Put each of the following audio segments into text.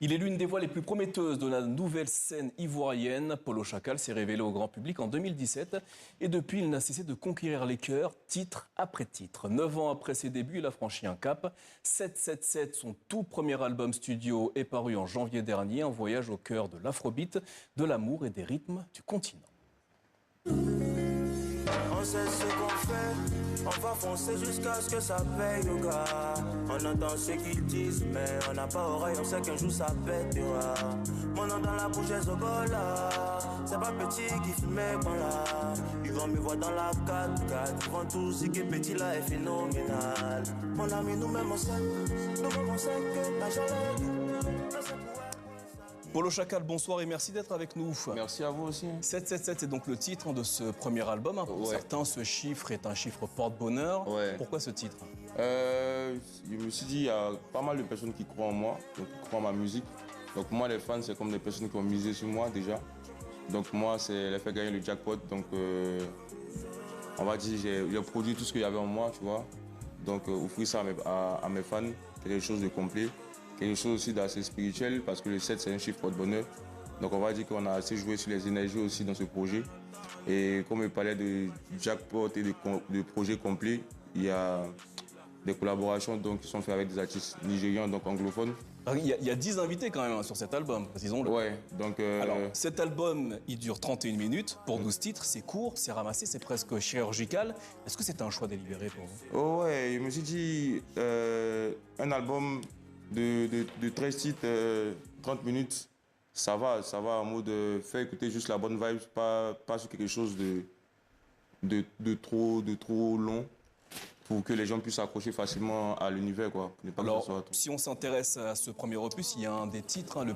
Il est l'une des voix les plus prometteuses de la nouvelle scène ivoirienne. Polo Chakal s'est révélé au grand public en 2017 et depuis, il n'a cessé de conquérir les cœurs, titre après titre. 9 ans après ses débuts, il a franchi un cap. 777, son tout premier album studio, est paru en janvier dernier. Un voyage au cœur de l'afrobeat, de l'amour et des rythmes du continent. On sait ce qu'on fait, on va foncer jusqu'à ce que ça paye au gars. On entend ce qu'ils disent, mais on n'a pas oreille, on sait qu'un jour ça pètera. Mon nom dans la bouche est Zogola, c'est pas petit qui fumait bon là. Ils vont me voir dans la 4x4, ils vont tous dire que petit là est phénoménal. Mon ami, nous-mêmes on sait que la jolie. Polo Chakal, bonsoir et merci d'être avec nous. Merci à vous aussi. 777, c'est donc le titre de ce premier album. Pour certains, ce chiffre est un chiffre porte-bonheur. Pourquoi ce titre? Je me suis dit, il y a pas mal de personnes qui croient en moi, donc qui croient en ma musique. Donc moi, les fans, c'est comme des personnes qui ont misé sur moi déjà. Donc moi, c'est les faire gagner le jackpot. Donc on va dire, j'ai produit tout ce qu'il y avait en moi, tu vois. Donc offrir ça à mes fans, quelque chose de complet. Quelque chose aussi d'assez spirituel parce que le 7 c'est un chiffre porte-bonheur. Donc on va dire qu'on a assez joué sur les énergies aussi dans ce projet. Et comme il parlait de jackpot et de projets complets, il y a des collaborations donc, qui sont faites avec des artistes nigérians, donc anglophones. Il y a 10 invités quand même sur cet album, précisons-le. Ouais, donc... Alors, cet album, il dure 31 minutes pour 12 titres, c'est court, c'est ramassé, c'est presque chirurgical. Est-ce que c'est un choix délibéré pour vous? Oh ouais, je me suis dit, un album de 13 titres, 30 minutes, ça va en mode faire écouter juste la bonne vibe, pas sur quelque chose de trop long pour que les gens puissent s'accrocher facilement à l'univers, quoi. Alors, si on s'intéresse à ce premier opus, il y a un des titres,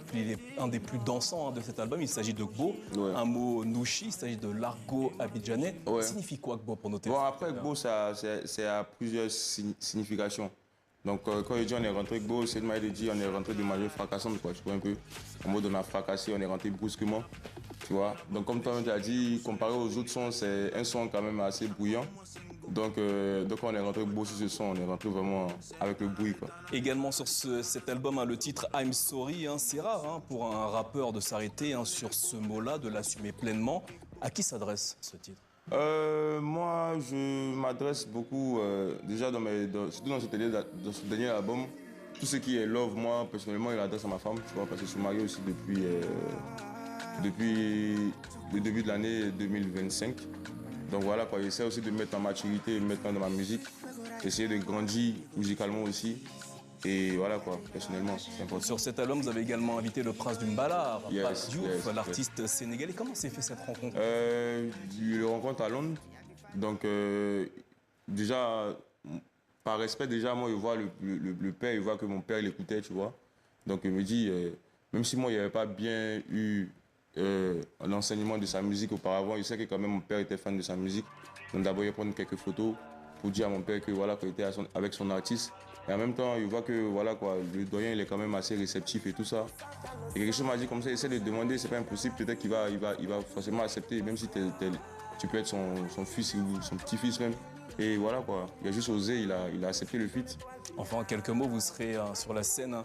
un des plus dansants de cet album, il s'agit de Gbo, un mot nouchi, il s'agit de l'argot abidjanais. Signifie quoi Gbo pour nos téléspectateurs? Bon, après Gbo, c'est à plusieurs significations. Donc quand je dis on est rentré Gbo, c'est une manière de dire on est rentré de manière fracassante, quoi, tu vois un peu. En mode on a fracassé, on est rentré brusquement, tu vois. Donc comme toi tu as dit, comparé aux autres sons, c'est un son quand même assez bruyant. Donc on est rentré Gbo sur ce son, on est rentré vraiment avec le bruit, quoi. Également sur cet album, le titre I'm Sorry, c'est rare pour un rappeur de s'arrêter sur ce mot-là, de l'assumer pleinement. À qui s'adresse ce titre? Moi, je m'adresse beaucoup, déjà surtout dans ce dernier album, tout ce qui est love, moi, personnellement, il adresse à ma femme, tu vois, parce que je suis marié aussi depuis le début de l'année 2025. Donc voilà, quoi, j'essaie aussi de mettre en maturité, maintenant dans ma musique, essayer de grandir musicalement aussi. Et voilà quoi, personnellement, c'est important. Sur cet album, vous avez également invité le prince du Mbala, Pape Diouf, l'artiste sénégalais. Comment s'est fait cette rencontre? Je le rencontre à Londres. Donc déjà, par respect, déjà, moi, je vois le père, je vois que mon père l'écoutait, tu vois. Donc il me dit, même si moi, il n'avait pas bien eu l'enseignement de sa musique auparavant, je sais que quand même mon père était fan de sa musique. Donc d'abord, il prendre quelques photos pour dire à mon père que voilà, qu'il était avec son artiste. Et en même temps, il voit que voilà, quoi, le doyen il est quand même assez réceptif et tout ça. Et quelque chose m'a dit comme ça, essaie de demander, c'est pas impossible, peut-être qu'il va forcément accepter, même si tu peux être son fils ou son petit-fils même. Et voilà quoi, il a juste osé, il a accepté le feat. Enfin, en quelques mots, vous serez sur la scène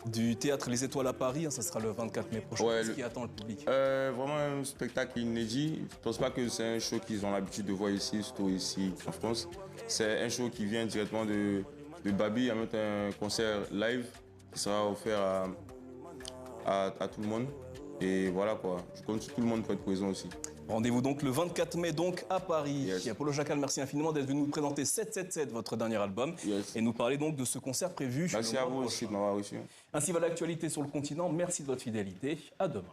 du Théâtre Les Étoiles à Paris, ça sera le 24 mai prochain. Qu'est-ce qui attend le public? Vraiment un spectacle inédit. Je ne pense pas que c'est un show qu'ils ont l'habitude de voir ici, surtout ici en France. C'est un show qui vient directement de Babi, avec un concert live qui sera offert à tout le monde. Et voilà quoi, je compte sur tout le monde pour être présent aussi. Rendez-vous donc le 24 mai donc à Paris. Polo Chakal, merci infiniment d'être venu nous présenter 777, votre dernier album, et nous parler donc de ce concert prévu. Merci à vous aussi de m'avoir reçu. Ainsi va l'actualité sur le continent. Merci de votre fidélité. À demain.